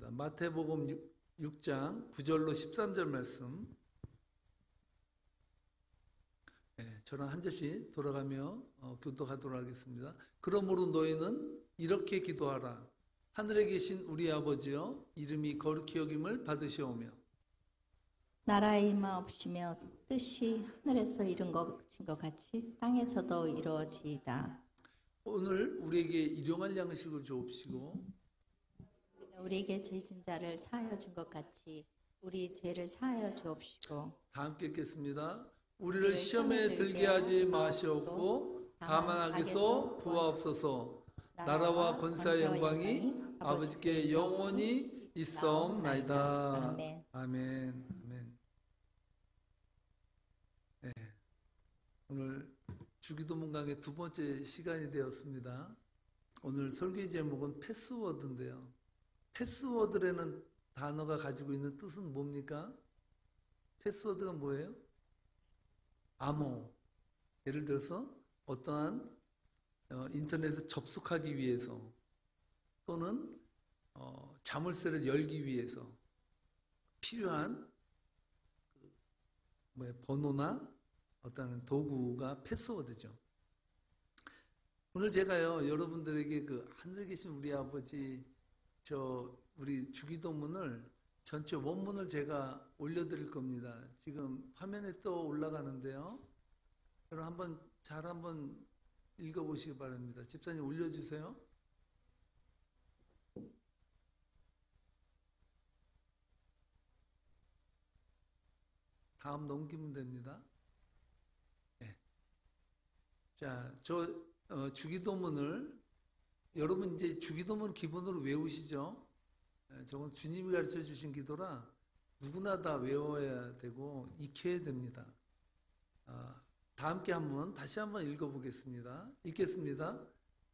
보겠습니다. 마태복음 6장 9절로 13절 말씀. 저랑 한 절씩 돌아가며 교독하도록 하겠습니다. 그러므로 너희는 이렇게 기도하라. 하늘에 계신 우리 아버지여, 이름이 거룩히 여김을 받으시오며 나라의 임하옵시며 뜻이 하늘에서 이룬 것 같이 땅에서도 이루어지이다. 오늘 우리에게 일용할 양식을 주옵시고 우리에게 죄진 자를 사하여 준 것 같이 우리 죄를 사하여 주옵시고. 다 함께 읽겠습니다. 우리를 시험에 들게 하지 마시옵고 다만 악에서 구하옵소서. 나라와 권세와 영광이 아버지께 영원히 있사옵나이다. 아멘. 아멘. 아멘. 네. 오늘 주기도문 강의 두 번째 시간이 되었습니다. 오늘 설교의 제목은 패스워드인데요. 패스워드라는 단어가 가지고 있는 뜻은 뭡니까? 패스워드가 뭐예요? 암호. 예를 들어서 어떠한 인터넷에 접속하기 위해서 또는 자물쇠를 열기 위해서 필요한 번호나 어떤 도구가 패스워드죠. 오늘 제가요 여러분들에게 그 하늘에 계신 우리 아버지 우리 주기도문을 전체 원문을 제가 올려드릴 겁니다. 지금 화면에 또 올라가는데요. 여러분 한번 읽어보시기 바랍니다. 집사님 올려주세요. 다음 넘기면 됩니다. 네. 자, 주기도문을 여러분 이제 주기도문 기본으로 외우시죠? 저건 주님이 가르쳐 주신 기도라 누구나 다 외워야 되고 익혀야 됩니다. 다 함께 다시 한번 읽어보겠습니다. 읽겠습니다.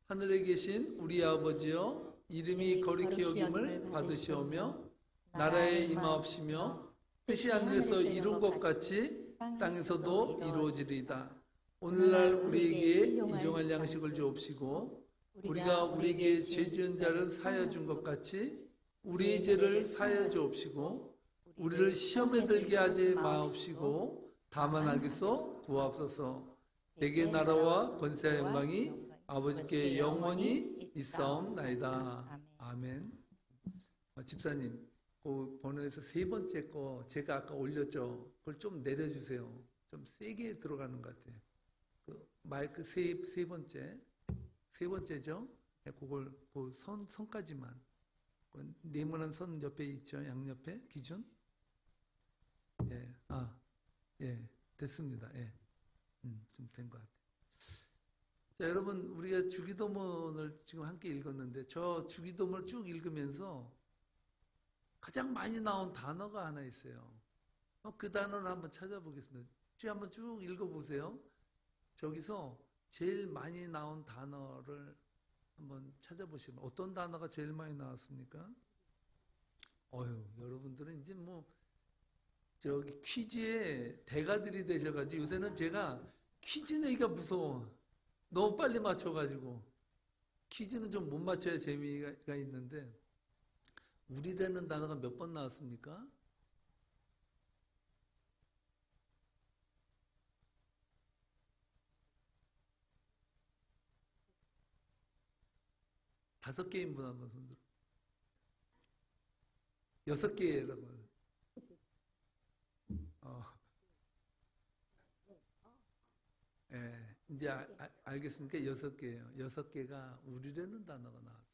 하늘에 계신 우리 아버지여, 이름이 거룩히 여김을 받으시오며 나라에 임하옵시며 뜻이 하늘에서 이룬 것 같이 땅에서도 이루어지리이다. 오늘날 우리에게 일용할 양식을 주옵시고 우리가 우리에게 죄 지은 자를 사하여 준 것 같이 우리의 죄를 사하여 주옵시고 우리를 시험에 들게 하지 마옵시고 다만 악에서 구하옵소서. 내게 나라와 권세와 영광이 아버지께 영원히 있사옵나이다. 아멘. 집사님, 그 번호에서 세 번째 거 제가 아까 올렸죠. 그걸 좀 내려주세요. 좀 세게 들어가는 것 같아요. 그 마이크 세 번째죠. 그걸 그 선까지만. 네모난 선 옆에 있죠. 양옆에 기준. 예, 예, 됐습니다. 예, 좀 된 것 같아요. 자, 여러분 우리가 주기도문을 지금 함께 읽었는데 저 주기도문을 쭉 읽으면서 가장 많이 나온 단어가 하나 있어요. 그 단어를 한번 찾아보겠습니다. 한번 쭉 읽어보세요. 저기서 제일 많이 나온 단어를 한번 찾아보시면 어떤 단어가 제일 많이 나왔습니까? 여러분들은 이제 저기 퀴즈의 대가들이 되셔가지고 요새는 제가 퀴즈 내기가 무서워. 너무 빨리 맞춰가지고 퀴즈는 좀 못 맞춰야 재미가 있는데 우리라는 단어가 몇 번 나왔습니까? 다섯 개인 분 한번 손들어. 6개라고. 예, 이제 알겠으니까 6개예요. 6개가 우리라는 단어가 나왔어요.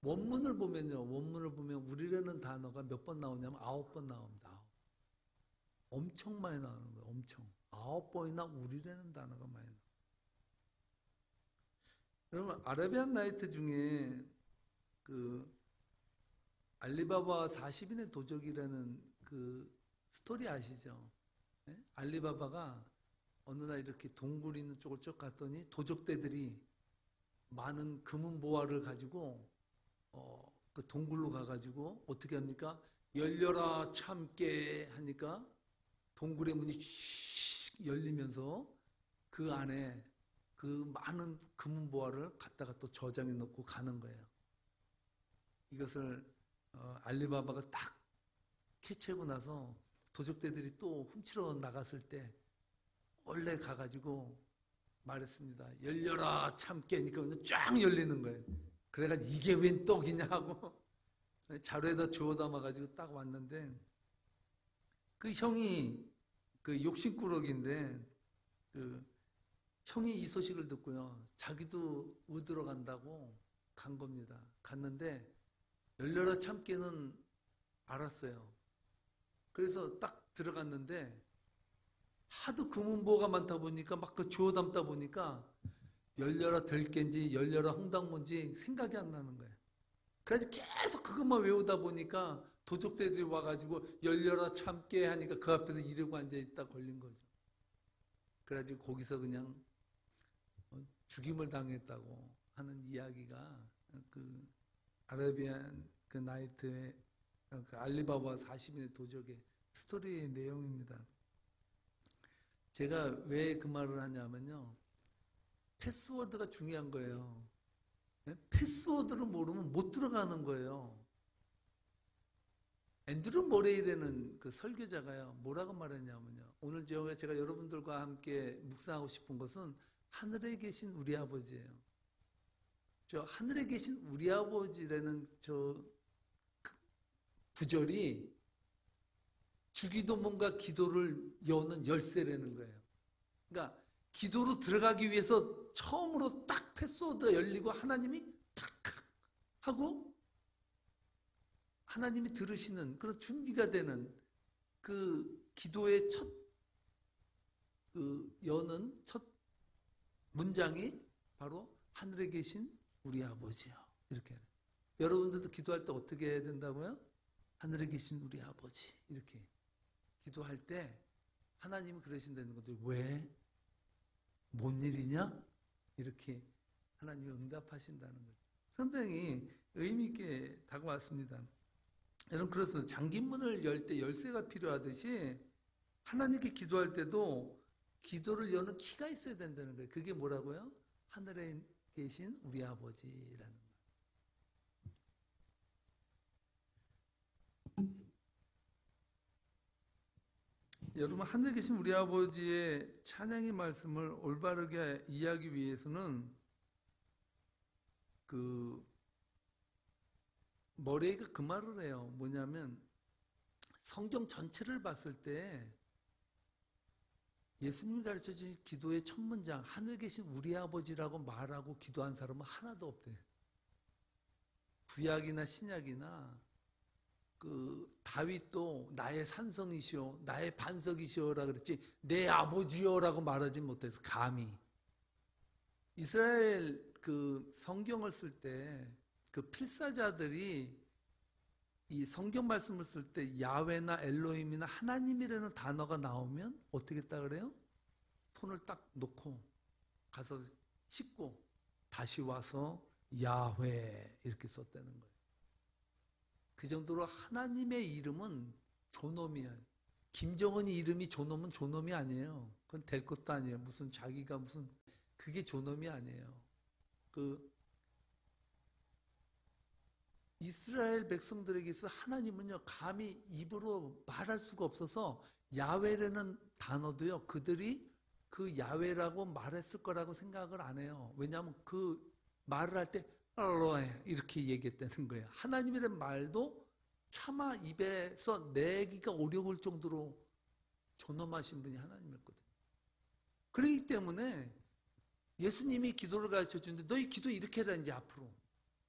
원문을 보면 우리라는 단어가 몇 번 나오냐면 9번 나옵니다. 엄청 많이 나오는 거예요. 엄청. 9번이나 우리라는 단어가 많이 나와요. 여러분 아라비안 나이트 중에 그 알리바바 40인의 도적이라는 그 스토리 아시죠? 네? 알리바바가 어느 날 이렇게 동굴 있는 쪽을 쭉 갔더니 도적대들이 많은 금은 보화를 가지고 그 동굴로 가가지고 어떻게 합니까? 열려라 참깨 하니까 동굴의 문이 슉 열리면서 그 안에 그 많은 금은 보화를 갖다가 또 저장해 놓고 가는 거예요. 이것을 알리바바가 딱 캐치하고 나서 도적대들이 또 훔치러 나갔을 때 원래 가가지고 말했습니다. 열려라 참깨. 그러니까 쫙 열리는 거예요. 그래가지고 이게 웬 떡이냐 하고 자루에다 주워 담아가지고 딱 왔는데 그 형이 그 욕심꾸러기인데 그 형이 이 소식을 듣고요. 자기도 얻으러 간다고 간 겁니다. 갔는데 열려라 참깨는 알았어요. 그래서 딱 들어갔는데 하도 금은보가 많다 보니까 막 그 주워 담다 보니까 열려라 들깨인지 열려라 홍당무인지 생각이 안 나는 거예요. 그래서 계속 그것만 외우다 보니까 도적대들이 와가지고 열려라 참깨 하니까 그 앞에서 이러고 앉아있다 걸린 거죠. 그래가지고 거기서 그냥 죽임을 당했다고 하는 이야기가 그 아라비안 그 나이트의 그 알리바바 40인의 도적의 스토리의 내용입니다. 제가 왜 그 말을 하냐면요. 패스워드가 중요한 거예요. 패스워드를 모르면 못 들어가는 거예요. 앤드루 모레일이라는 그 설교자가요. 뭐라고 말했냐면요. 오늘 제가 여러분들과 함께 묵상하고 싶은 것은 하늘에 계신 우리 아버지예요. 저 하늘에 계신 우리 아버지라는 저 구절이 주기도문과 기도를 여는 열쇠라는 거예요. 그러니까 기도로 들어가기 위해서 처음으로 딱 패스워드가 열리고 하나님이 탁 하고 하나님이 들으시는 그런 준비가 되는 그 기도의 첫 여는 첫 문장이 바로 하늘에 계신 우리 아버지요. 이렇게. 여러분들도 기도할 때 어떻게 해야 된다고요? 하늘에 계신 우리 아버지. 이렇게. 기도할 때 하나님이 그러신다는 건데 왜? 뭔 일이냐? 이렇게 하나님이 응답하신다는 거죠. 상당히 의미 있게 다가왔습니다. 여러분 그래서 잠긴문을 열 때 열쇠가 필요하듯이 하나님께 기도할 때도 기도를 여는 키가 있어야 된다는 거예요. 그게 뭐라고요? 하늘에 계신 우리 아버지라는 거예요. 여러분 하늘에 계신 우리 아버지의 찬양의 말씀을 올바르게 이해하기 위해서는 그 머레이가 그 말을 해요. 뭐냐면 성경 전체를 봤을 때 예수님이 가르쳐주신 기도의 첫 문장 하늘에 계신 우리 아버지라고 말하고 기도한 사람은 하나도 없대요. 구약이나 신약이나 그 다윗도 나의 산성이시오 나의 반석이시오라 그랬지 내 아버지요라고 말하지 못해서 감히 이스라엘 그 성경을 쓸 때 그 필사자들이 이 성경 말씀을 쓸 때 야훼나 엘로힘이나 하나님이라는 단어가 나오면 어떻게 했다 그래요? 손을 딱 놓고 가서 씻고 다시 와서 야훼 이렇게 썼다는 거예요. 그 정도로 하나님의 이름은 존엄이야. 김정은이 이름이 존엄은 존엄이 아니에요. 그건 될 것도 아니에요. 무슨 자기가 무슨 그게 존엄이 아니에요. 그 이스라엘 백성들에게 있어 하나님은요 감히 입으로 말할 수가 없어서 야훼라는 단어도요 그들이 그 야훼라고 말했을 거라고 생각을 안 해요. 왜냐하면 그 말을 할 때 이렇게 얘기했다는 거예요. 하나님이라는 말도 차마 입에서 내기가 어려울 정도로 존엄하신 분이 하나님이었거든요. 그렇기 때문에 예수님이 기도를 가르쳐 주는데 너희 기도 이렇게 해라 이제 앞으로.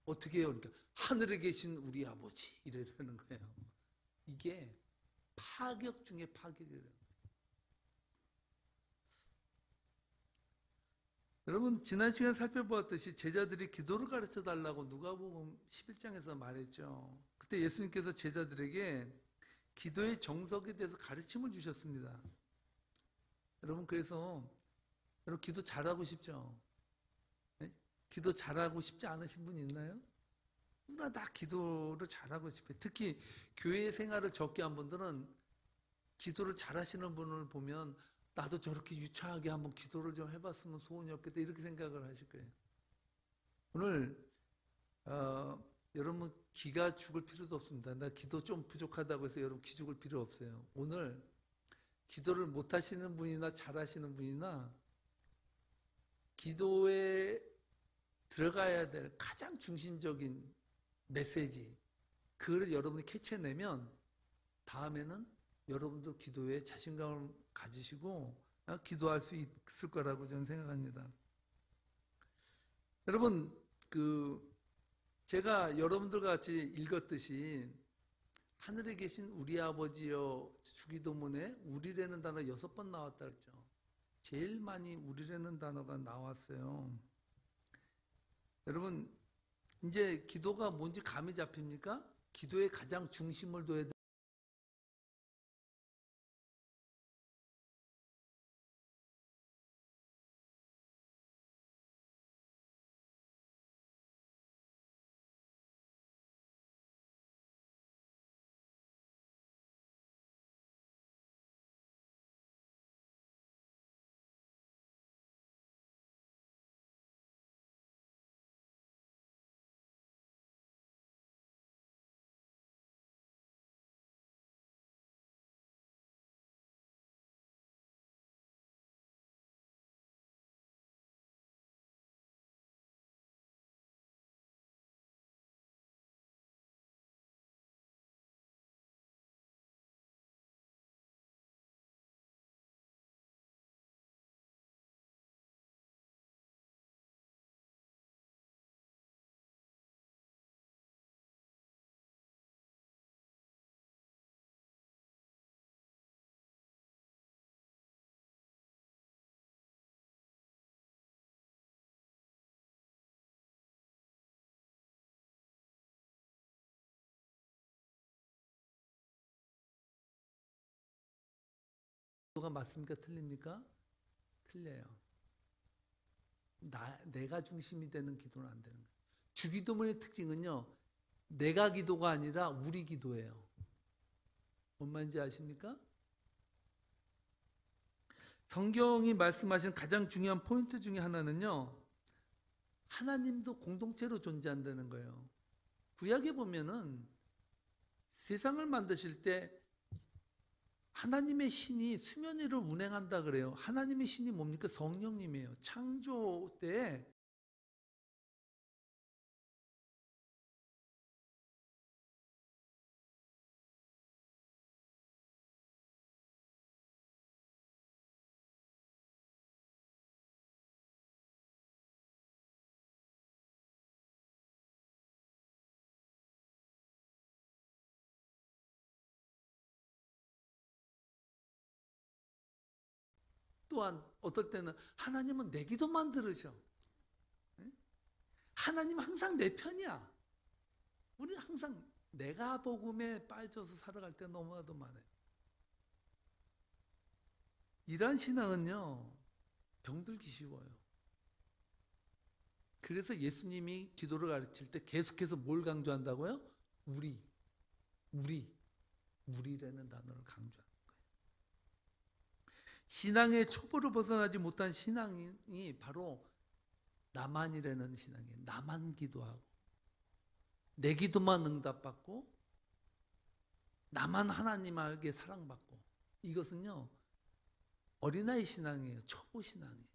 어떻게 해요? 그러니까 하늘에 계신 우리 아버지 이러는 거예요. 이게 파격 중에 파격이에요. 여러분 지난 시간 살펴보았듯이 제자들이 기도를 가르쳐 달라고 누가복음 11장에서 말했죠. 그때 예수님께서 제자들에게 기도의 정석에 대해서 가르침을 주셨습니다. 여러분 그래서 여러분 기도 잘하고 싶죠? 네? 기도 잘하고 싶지 않으신 분 있나요? 누구나 다 기도를 잘하고 싶어요. 특히 교회 생활을 적게 한 분들은 기도를 잘하시는 분을 보면 나도 저렇게 유창하게 한번 기도를 좀 해봤으면 소원이 없겠다 이렇게 생각을 하실 거예요. 오늘 여러분 기가 죽을 필요도 없습니다. 나 기도 좀 부족하다고 해서 여러분 기 죽을 필요 없어요. 오늘 기도를 못 하시는 분이나 잘 하시는 분이나 기도에 들어가야 될 가장 중심적인 메시지, 그걸 여러분이 캐치해내면 다음에는 여러분도 기도에 자신감을 가지시고 기도할 수 있을 거라고 저는 생각합니다. 여러분, 제가 여러분들과 같이 읽었듯이 하늘에 계신 우리 아버지여 주기도문에 우리라는 단어 6번 나왔다 그랬죠. 제일 많이 우리라는 단어가 나왔어요. 여러분, 이제 기도가 뭔지 감이 잡힙니까? 기도에 가장 중심을 둬야 돼. 기도가 맞습니까? 틀립니까? 틀려요. 내가 중심이 되는 기도는 안 되는 거예요. 주기도문의 특징은요, 내가 기도가 아니라 우리 기도예요. 뭔 말인지 아십니까? 성경이 말씀하신 가장 중요한 포인트 중에 하나는요, 하나님도 공동체로 존재한다는 거예요. 구약에 보면은 세상을 만드실 때 하나님의 신이 수면 위를 운행한다 그래요. 하나님의 신이 뭡니까? 성령님이에요. 창조 때 또한 어떨 때는 하나님은 내 기도만 들으셔. 하나님은 항상 내 편이야. 우리는 항상 내가 복음에 빠져서 살아갈 때 너무나도 많아요. 이러한 신앙은요, 병들기 쉬워요. 그래서 예수님이 기도를 가르칠 때 계속해서 뭘 강조한다고요? 우리라는 단어를 강조하는 거예요. 신앙의 초보를 벗어나지 못한 신앙이 바로 나만이라는 신앙이에요. 나만 기도하고 내 기도만 응답받고 나만 하나님에게 사랑받고, 이것은요 어린아이 신앙이에요. 초보 신앙이에요.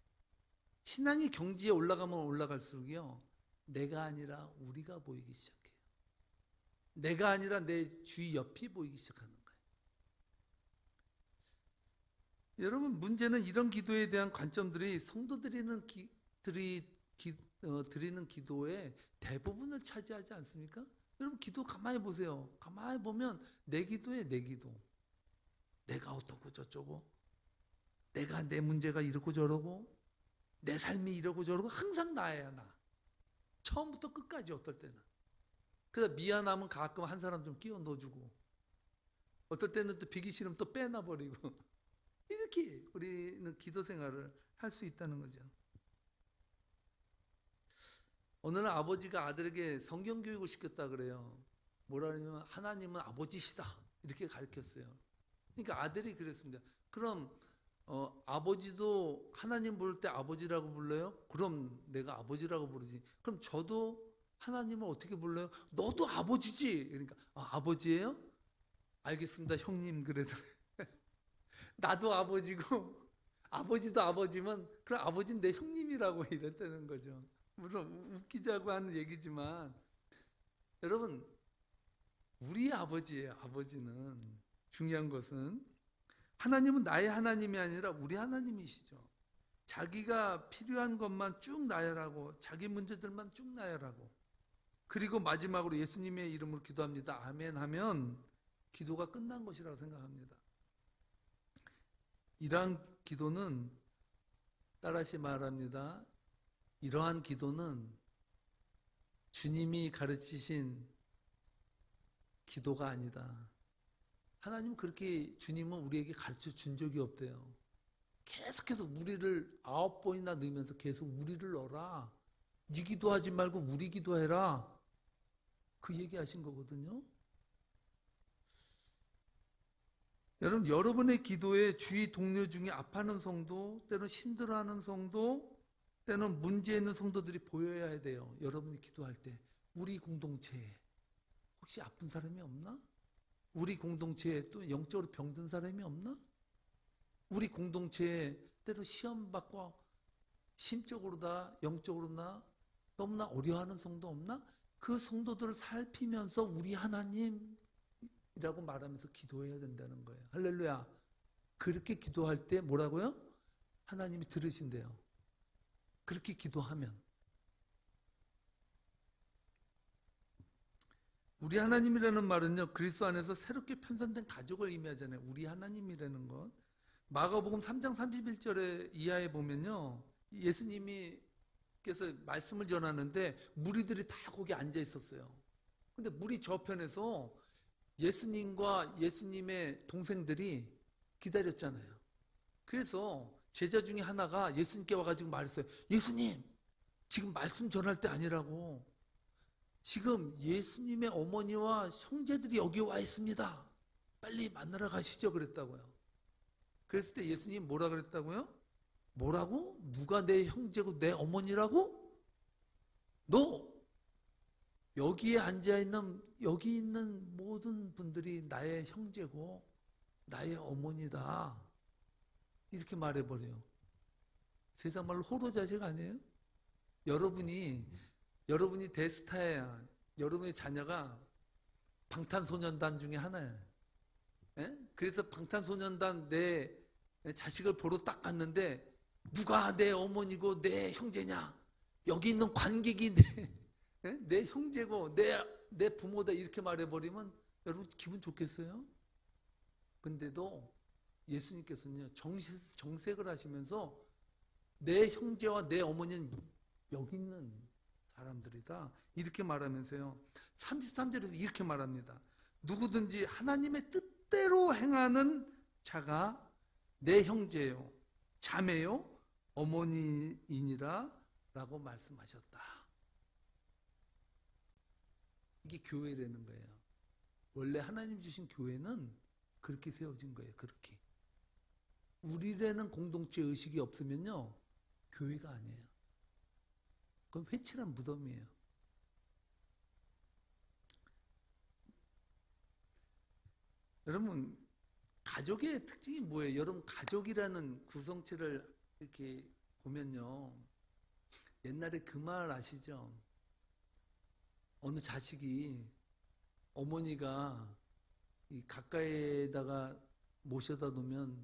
신앙이 경지에 올라가면 올라갈수록요 내가 아니라 우리가 보이기 시작해요. 내가 아니라 내 주위 옆이 보이기 시작하는 거예요. 여러분, 문제는 이런 기도에 대한 관점들이 성도들이 드리는 기도의 대부분을 차지하지 않습니까? 여러분, 기도 가만히 보세요. 가만히 보면 내 기도에 내 기도. 내가 어떻고 저쩌고, 내가 내 문제가 이러고 저러고, 내 삶이 이러고 저러고, 항상 나야 나. 처음부터 끝까지 어떨 때는. 그래서 미안하면 가끔 한 사람 좀 끼워 넣어주고, 어떨 때는 또 비기 싫으면 또 빼놔버리고, 이렇게 우리는 기도 생활을 할 수 있다는 거죠. 어느 날 아버지가 아들에게 성경 교육을 시켰다 그래요. 뭐라 하냐면 하나님은 아버지시다 이렇게 가르쳤어요. 그러니까 아들이 그랬습니다. 그럼 아버지도 하나님 부를 때 아버지라고 불러요? 그럼 내가 아버지라고 부르지. 그럼 저도 하나님을 어떻게 불러요? 너도 아버지지. 그러니까 아버지예요? 알겠습니다, 형님. 그래도 나도 아버지고 아버지도 아버지면 그럼 아버지는 내 형님이라고 이랬다는 거죠. 물론 웃기자고 하는 얘기지만 여러분 우리 아버지예요. 아버지는 중요한 것은 하나님은 나의 하나님이 아니라 우리 하나님이시죠. 자기가 필요한 것만 쭉 나열하고 자기 문제들만 쭉 나열하고 그리고 마지막으로 예수님의 이름으로 기도합니다. 아멘 하면 기도가 끝난 것이라고 생각합니다. 이러한 기도는 따라시 말합니다. 이러한 기도는 주님이 가르치신 기도가 아니다. 하나님 그렇게 주님은 우리에게 가르쳐 준 적이 없대요. 계속해서 우리를 9번이나 넣으면서 계속 우리를 넣어라. 네 기도하지 말고 우리 기도해라. 그 얘기하신 거거든요. 여러분, 여러분의 기도에 주위 동료 중에 아파하는 성도, 때로는 힘들어하는 성도, 때로는 문제 있는 성도들이 보여야 돼요. 여러분이 기도할 때 우리 공동체에 혹시 아픈 사람이 없나? 우리 공동체에 또 영적으로 병든 사람이 없나? 우리 공동체에 때로 시험 받고 심적으로나 영적으로나 너무나 어려워하는 성도 없나? 그 성도들을 살피면서 우리 하나님이라고 말하면서 기도해야 된다는 거예요. 할렐루야. 그렇게 기도할 때 뭐라고요? 하나님이 들으신대요. 그렇게 기도하면. 우리 하나님이라는 말은요, 그리스도 안에서 새롭게 편선된 가족을 의미하잖아요. 우리 하나님이라는 것. 마가복음 3장 31절에 이하에 보면요, 예수님께서 말씀을 전하는데 무리들이 다 거기 앉아 있었어요. 근데 무리 저편에서 예수님과 예수님의 동생들이 기다렸잖아요. 그래서 제자 중에 하나가 예수님께 와가지고 말했어요. 예수님, 지금 말씀 전할 때 아니라고. 지금 예수님의 어머니와 형제들이 여기 와 있습니다. 빨리 만나러 가시죠. 그랬다고요. 그랬을 때 예수님 뭐라 그랬다고요? 뭐라고? 누가 내 형제고 내 어머니라고? 너 여기에 앉아있는 여기 있는 모든 분들이 나의 형제고 나의 어머니다. 이렇게 말해버려요. 세상 말로 호로자식 아니에요? 여러분이 대스타야. 여러분의 자녀가 방탄소년단 중에 하나야. 예? 그래서 방탄소년단 내 자식을 보러 딱 갔는데 누가 내 어머니고 내 형제냐? 여기 있는 관객이 내 형제고 내 부모다 이렇게 말해버리면 여러분 기분 좋겠어요? 근데도 예수님께서는요 정색을 하시면서 내 형제와 내 어머니는 여기 있는 사람들이다 이렇게 말하면서요 33절에서 이렇게 말합니다. 누구든지 하나님의 뜻대로 행하는 자가 내 형제요 자매요 어머니이니라 라고 말씀하셨다. 이게 교회라는 거예요. 원래 하나님 주신 교회는 그렇게 세워진 거예요. 그렇게. 우리라는 공동체 의식이 없으면요 교회가 아니에요. 그건 회칠한 무덤이에요. 여러분 가족의 특징이 뭐예요? 여러분 가족이라는 구성체를 이렇게 보면요 옛날에 그 말 아시죠? 어느 자식이 어머니가 이 가까이에다가 모셔다 놓으면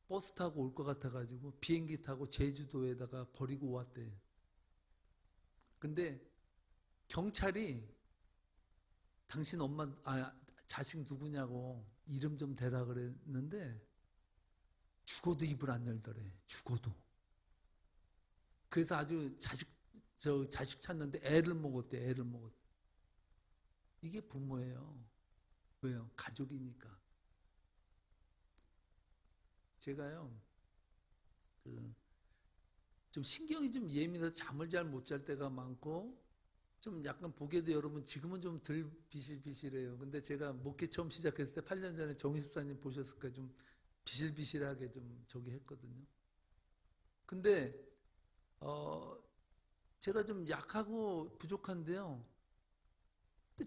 버스 타고 올 것 같아가지고 비행기 타고 제주도에다가 버리고 왔대. 근데 경찰이 당신 자식 누구냐고 이름 좀 대라 그랬는데 죽어도 입을 안 열더래. 죽어도. 그래서 아주 자식 찾는데 애를 먹었대. 애를 먹었대. 이게 부모예요. 왜요? 가족이니까. 제가요, 좀 신경이 좀 예민해서 잠을 잘 못 잘 때가 많고, 좀 약간 보기에도 여러분 지금은 좀 덜 비실비실해요. 근데 제가 목회 처음 시작했을 때 8년 전에 정희숙사님 보셨을 거예요. 좀 비실비실하게 좀 저기 했거든요. 근데, 제가 좀 약하고 부족한데요.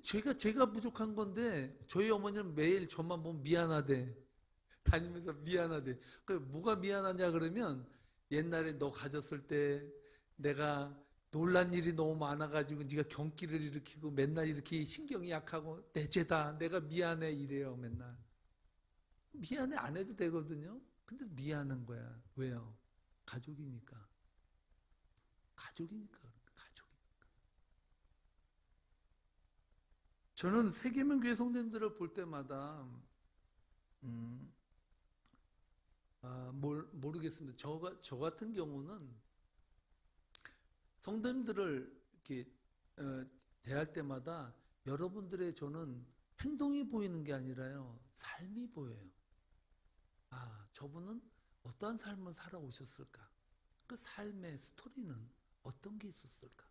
근데 제가 부족한 건데 저희 어머니는 매일 저만 보면 미안하대. 다니면서 미안하대. 그 뭐가 미안하냐 그러면 옛날에 너 가졌을 때 내가 놀란 일이 너무 많아가지고 네가 경기를 일으키고 맨날 이렇게 신경이 약하고 내 죄다 내가 미안해 이래요 맨날. 미안해 안 해도 되거든요. 근데 미안한 거야. 왜요? 가족이니까. 가족이니까. 가족이니까. 저는 세계명교회 성도님들을 볼 때마다 모르겠습니다. 저 같은 경우는 성도님들을 이렇게 대할 때마다 여러분들의 저는 행동이 보이는 게 아니라요. 삶이 보여요. 아, 저분은 어떠한 삶을 살아오셨을까? 그 삶의 스토리는 어떤 게 있었을까?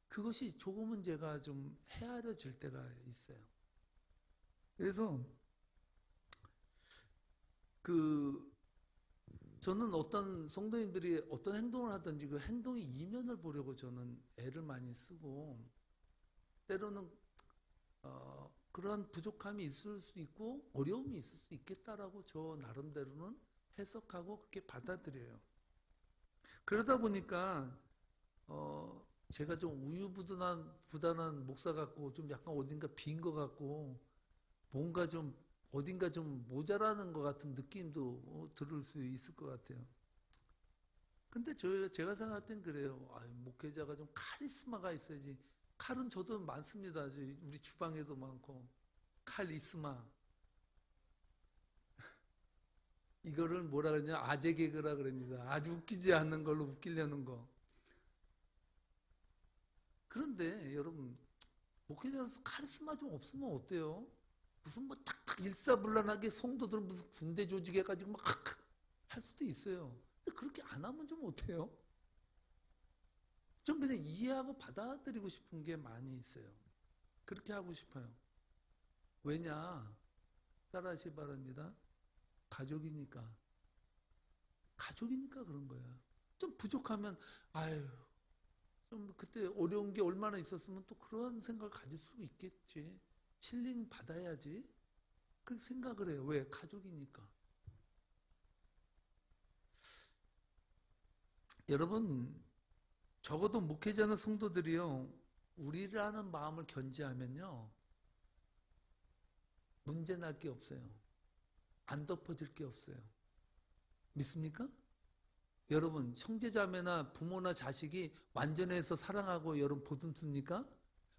그것이 조금은 제가 좀 헤아려질 때가 있어요. 그래서 저는 어떤 성도님들이 어떤 행동을 하든지 그 행동의 이면을 보려고 저는 애를 많이 쓰고 때로는 그러한 부족함이 있을 수 있고 어려움이 있을 수 있겠다라고 저 나름대로는 해석하고 그렇게 받아들여요. 그러다 보니까 제가 좀 우유부단한 목사 같고 좀 약간 어딘가 빈 것 같고 뭔가 좀 어딘가 좀 모자라는 것 같은 느낌도 들을 수 있을 것 같아요. 근데 제가 생각할 땐 그래요. 목회자가 좀 카리스마가 있어야지. 칼은 저도 많습니다. 우리 주방에도 많고. 카리스마. 이거를 뭐라 그러냐? 아재 개그라 그럽니다. 아주 웃기지 않는 걸로 웃기려는 거. 그런데 여러분, 목회자로서 카리스마 좀 없으면 어때요? 무슨 뭐 탁탁 일사불란하게 성도들은 무슨 군대 조직해가지고 막 할 수도 있어요. 근데 그렇게 안 하면 좀 어때요? 좀 그냥 이해하고 받아들이고 싶은 게 많이 있어요. 그렇게 하고 싶어요. 왜냐? 따라하시 바랍니다. 가족이니까. 가족이니까 그런 거야. 좀 부족하면 아유 좀 그때 어려운 게 얼마나 있었으면 또 그런 생각을 가질 수 있겠지. 힐링 받아야지. 그렇게 생각을 해요. 왜? 가족이니까. 여러분, 적어도 목회자나 성도들이요, 우리라는 마음을 견지하면요, 문제 날 게 없어요. 안 덮어질 게 없어요. 믿습니까? 여러분, 형제자매나 부모나 자식이 완전해서 사랑하고 여러분 보듬습니까?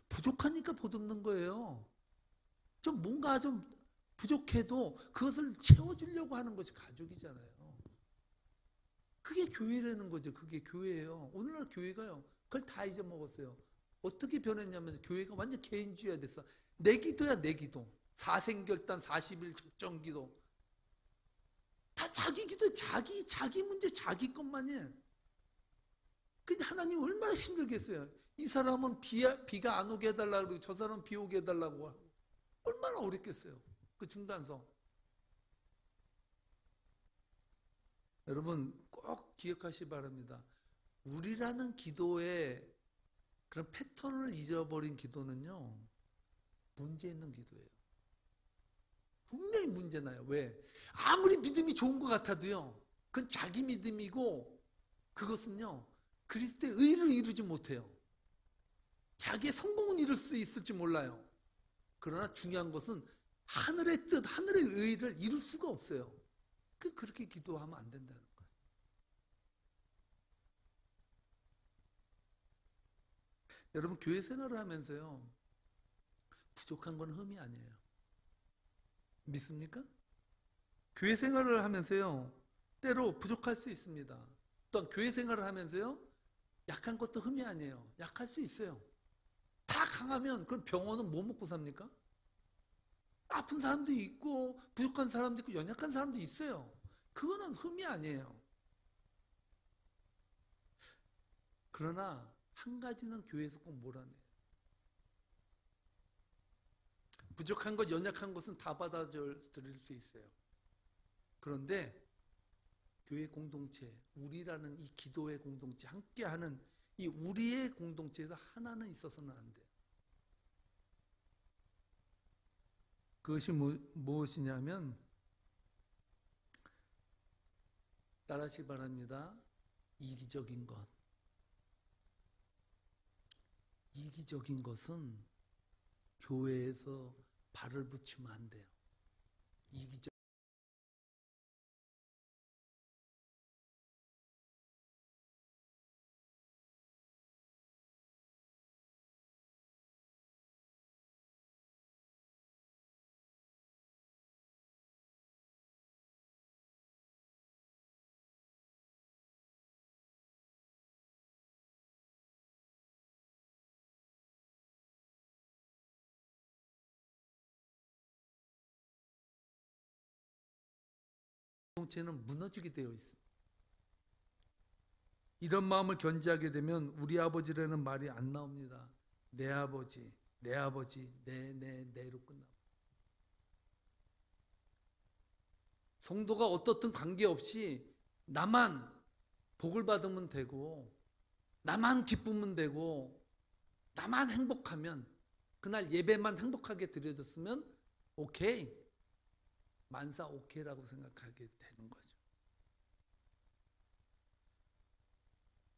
부족하니까 보듬는 거예요. 좀 뭔가 좀 부족해도 그것을 채워주려고 하는 것이 가족이잖아요. 그게 교회라는 거죠. 그게 교회예요. 오늘날 교회가요. 그걸 다 잊어먹었어요. 어떻게 변했냐면 교회가 완전 개인주의가 됐어. 내 기도야 내 기도. 사생결단 40일 적정기도. 다 자기 기도에 자기 문제 자기 것만이에요. 근데 하나님 얼마나 힘들겠어요. 이 사람은 비가 안 오게 해달라고 그러고 저 사람은 비 오게 해달라고 하고 얼마나 어렵겠어요. 그 중간성. 여러분 꼭 기억하시기 바랍니다. 우리라는 기도의 그런 패턴을 잊어버린 기도는요. 문제 있는 기도예요. 분명히 문제나요. 왜? 아무리 믿음이 좋은 것 같아도요. 그건 자기 믿음이고 그것은요. 그리스도의 의를 이루지 못해요. 자기의 성공은 이룰 수 있을지 몰라요. 그러나 중요한 것은 하늘의 뜻, 하늘의 의를 이룰 수가 없어요. 그렇게 기도하면 안 된다는 거예요. 여러분 교회 생활을 하면서요. 부족한 건 흠이 아니에요. 믿습니까? 교회 생활을 하면서요. 때로 부족할 수 있습니다. 또한 교회 생활을 하면서요. 약한 것도 흠이 아니에요. 약할 수 있어요. 다 강하면 그럼 병원은 뭐 먹고 삽니까? 아픈 사람도 있고 부족한 사람도 있고 연약한 사람도 있어요. 그거는 흠이 아니에요. 그러나 한 가지는 교회에서 꼭 몰아내요. 부족한 것, 연약한 것은 다 받아들일 수 있어요. 그런데 교회 공동체, 우리라는 이 기도의 공동체, 함께하는 이 우리의 공동체에서 하나는 있어서는 안 돼요. 그것이 무엇이냐면, 따라하시 바랍니다. 이기적인 것. 이기적인 것은 교회에서 발을 붙이면 안 돼요. 이기적. 공동체는 무너지게 되어 있습니다. 이런 마음을 견지하게 되면 우리 아버지라는 말이 안 나옵니다. 내 아버지, 내 아버지, 내로 끝나고. 성도가 어떻든 관계없이 나만 복을 받으면 되고, 나만 기쁘면 되고, 나만 행복하면, 그날 예배만 행복하게 드려졌으면 오케이, 만사 오케이라고 생각하게 되는 거죠.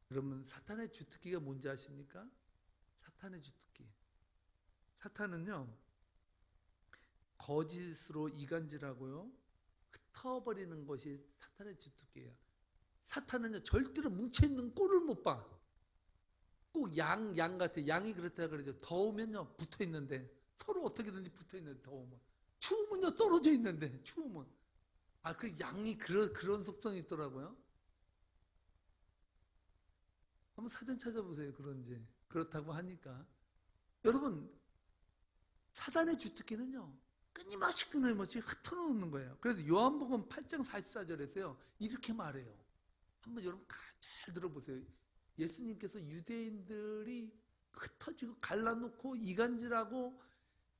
그러면 사탄의 주특기가 뭔지 아십니까? 사탄의 주특기. 사탄은요, 거짓으로 이간질하고요, 흩어버리는 것이 사탄의 주특기예요. 사탄은요, 절대로 뭉쳐있는 꼴을 못 봐. 꼭 양 같아. 양이 그렇다 그러죠. 더우면요, 붙어 있는데, 서로 어떻게든지 붙어 있는데, 더우면. 추우면요, 떨어져 있는데, 추우면. 그 양이 그런 속성이 있더라고요. 한번 사전 찾아보세요. 그런지. 그렇다고 하니까. 여러분, 사단의 주특기는요, 끊임없이 흩어놓는 거예요. 그래서 요한복음 8장 44절에서요, 이렇게 말해요. 한번 여러분 잘 들어보세요. 예수님께서 유대인들이 흩어지고 갈라놓고 이간질하고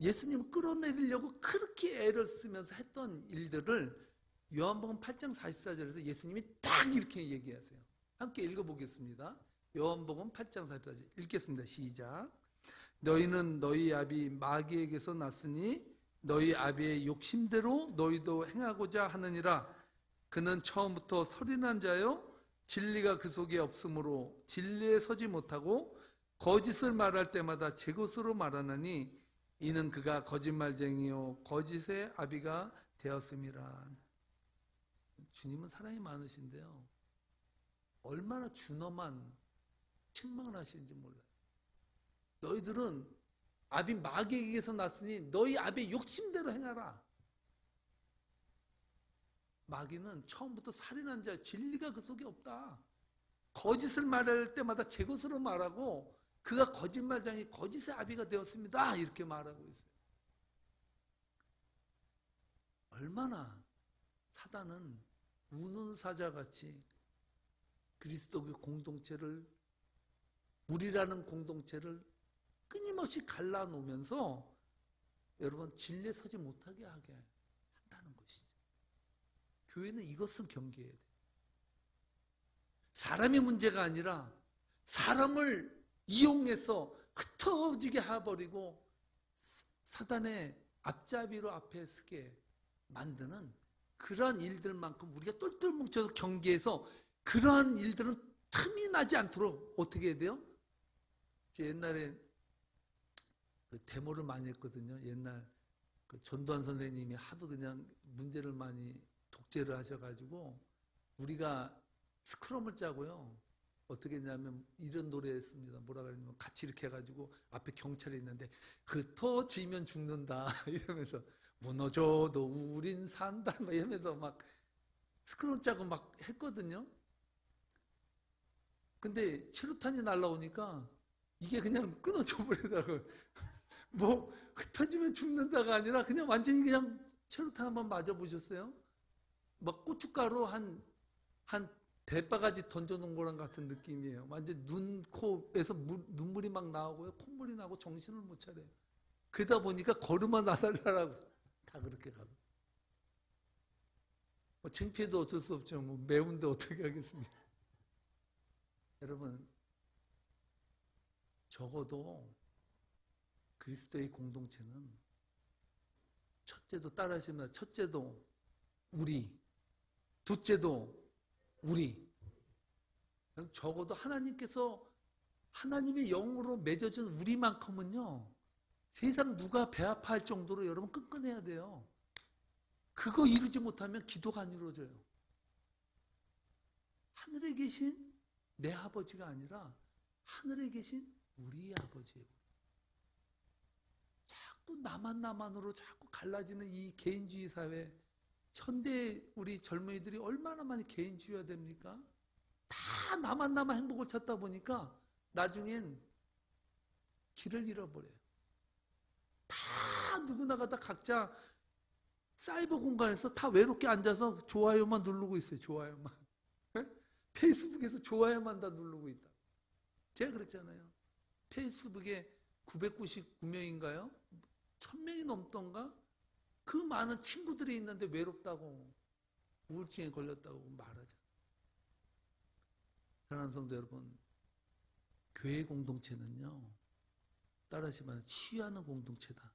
예수님을 끌어내리려고 그렇게 애를 쓰면서 했던 일들을 요한복음 8장 44절에서 예수님이 딱 이렇게 얘기하세요. 함께 읽어보겠습니다. 요한복음 8장 44절 읽겠습니다. 시작. 너희는 너희 아비 마귀에게서 났으니 너희 아비의 욕심대로 너희도 행하고자 하느니라. 그는 처음부터 설인한 자요 진리가 그 속에 없으므로 진리에 서지 못하고 거짓을 말할 때마다 제 것으로 말하느니 이는 그가 거짓말쟁이요 거짓의 아비가 되었음이라. 주님은 사랑이 많으신데요, 얼마나 준엄한 책망을 하시는지 몰라요. 너희들은 아비 마귀에게서 났으니 너희 아비의 욕심대로 행하라. 마귀는 처음부터 살인한 자, 진리가 그 속에 없다. 거짓을 말할 때마다 제 것으로 말하고 그가 거짓말장이 거짓의 아비가 되었습니다. 이렇게 말하고 있어요. 얼마나 사단은 우는 사자같이 그리스도의 공동체를, 우리라는 공동체를 끊임없이 갈라놓으면서 여러분 진리에 서지 못하게 하게 한다는 것이죠. 교회는 이것을 경계해야 돼요. 사람이 문제가 아니라 사람을 이용해서 흩어지게 해버리고 사단의 앞잡이로 앞에 서게 만드는 그러한 일들만큼 우리가 똘똘 뭉쳐서 경계해서 그러한 일들은 틈이 나지 않도록 어떻게 해야 돼요? 제 옛날에 그 데모를 많이 했거든요. 옛날 그 전두환 선생님이 하도 그냥 문제를 많이 독재를 하셔가지고 우리가 스크럼을 짜고요. 어떻게 했냐면 이런 노래 했습니다. 뭐라 그러냐면 같이 이렇게 해가지고 앞에 경찰이 있는데 흩어지면 죽는다 이러면서 무너져도 우린 산다 막 이러면서 막 스크럼 짜고 막 했거든요. 근데 체류탄이 날라오니까 이게 그냥 끊어져 버리더라고요. 뭐 흩어지면 죽는다가 아니라 그냥 완전히 그냥 체류탄 한번 맞아보셨어요? 막 고춧가루 한 대바가지 던져놓은 거랑 같은 느낌이에요. 완전 눈, 코에서 눈물이 막 나오고요. 콧물이 나고 정신을 못 차려요. 그러다 보니까 걸음만 나달라고 다 그렇게 가고. 뭐 창피해도 어쩔 수 없죠. 뭐 매운데 어떻게 하겠습니까? 여러분, 적어도 그리스도의 공동체는 첫째도 따라하시면 첫째도 우리, 둘째도 우리. 적어도 하나님께서 하나님의 영으로 맺어준 우리만큼은요, 세상 누가 배 아파할 정도로 여러분 끈끈해야 돼요. 그거 이루지 못하면 기도가 안 이루어져요. 하늘에 계신 내 아버지가 아니라 하늘에 계신 우리 아버지예요. 자꾸 나만으로 자꾸 갈라지는 이 개인주의 사회, 현대 우리 젊은이들이 얼마나 많이 개인주의가 됩니까? 다 나만 행복을 찾다 보니까 나중엔 길을 잃어버려요. 다 누구나가 다 각자 사이버 공간에서 다 외롭게 앉아서 좋아요만 누르고 있어요. 좋아요만. 페이스북에서 좋아요만 다 누르고 있다. 제가 그랬잖아요. 페이스북에 999명인가요? 1000명이 넘던가? 그 많은 친구들이 있는데 외롭다고, 우울증에 걸렸다고 말하잖아요. 사랑하는 성도 여러분, 교회 공동체는요, 따라하시면 치유하는 공동체다.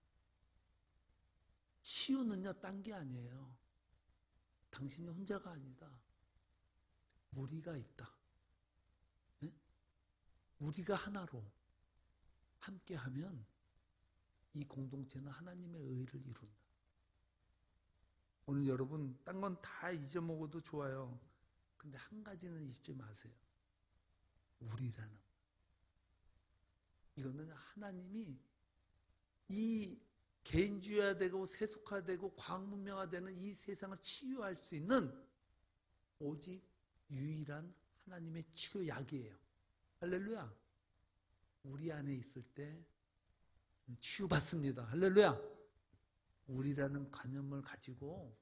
치유는요, 딴 게 아니에요. 당신이 혼자가 아니다. 우리가 있다. 네? 우리가 하나로 함께하면 이 공동체는 하나님의 의를 이룬다. 오늘 여러분, 딴 건 다 잊어먹어도 좋아요. 근데 한 가지는 잊지 마세요. 우리라는. 이거는 하나님이 이 개인주의화되고 세속화되고 과학문명화되는 이 세상을 치유할 수 있는 오직 유일한 하나님의 치료약이에요. 할렐루야. 우리 안에 있을 때 치유받습니다. 할렐루야. 우리라는 관념을 가지고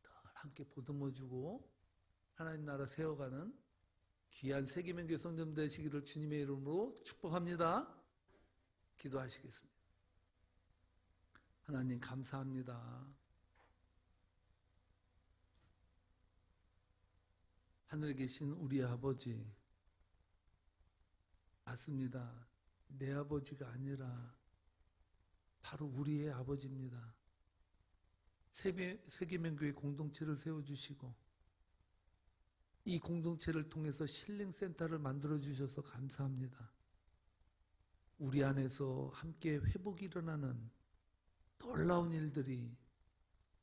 늘 함께 보듬어주고 하나님 나라 세워가는 귀한 세계명교회 성도님 되시기를 주님의 이름으로 축복합니다. 기도하시겠습니다. 하나님 감사합니다. 하늘에 계신 우리 아버지, 맞습니다. 내 아버지가 아니라 바로 우리의 아버지입니다. 세계명교회 공동체를 세워주시고 이 공동체를 통해서 힐링센터를 만들어주셔서 감사합니다. 우리 안에서 함께 회복이 일어나는 놀라운 일들이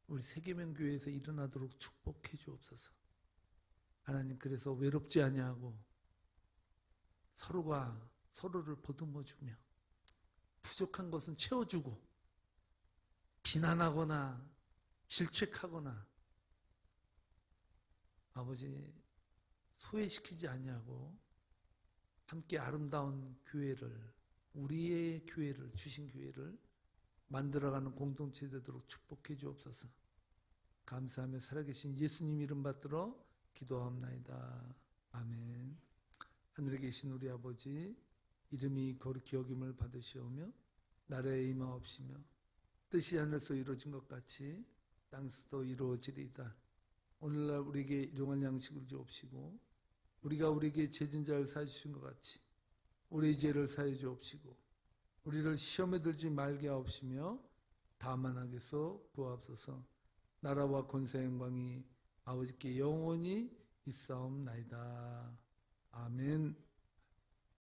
우리 세계명교회에서 일어나도록 축복해 주옵소서. 하나님, 그래서 외롭지 아니하고 서로가 서로를 보듬어주며 부족한 것은 채워주고 비난하거나 질책하거나 아버지 소외시키지 아니하고 함께 아름다운 교회를, 우리의 교회를, 주신 교회를 만들어가는 공동체 되도록 축복해 주옵소서. 감사하며 살아계신 예수님 이름 받들어 기도하옵나이다. 아멘. 하늘에 계신 우리 아버지, 이름이 거룩히 여김을 받으시오며 나라에 임하옵시며 뜻이 하늘에서 이루어진 것 같이 땅에서도 이루어지리이다. 오늘날 우리에게 일용할 양식을 주옵시고 우리가 우리에게 죄진 자를 사해 주신 것 같이 우리의 죄를 사해 주옵시고 우리를 시험에 들지 말게 하옵시며 다만 악에서 구하옵소서. 나라와 권세 영광이 아버지께 영원히 있사옵나이다. 아멘.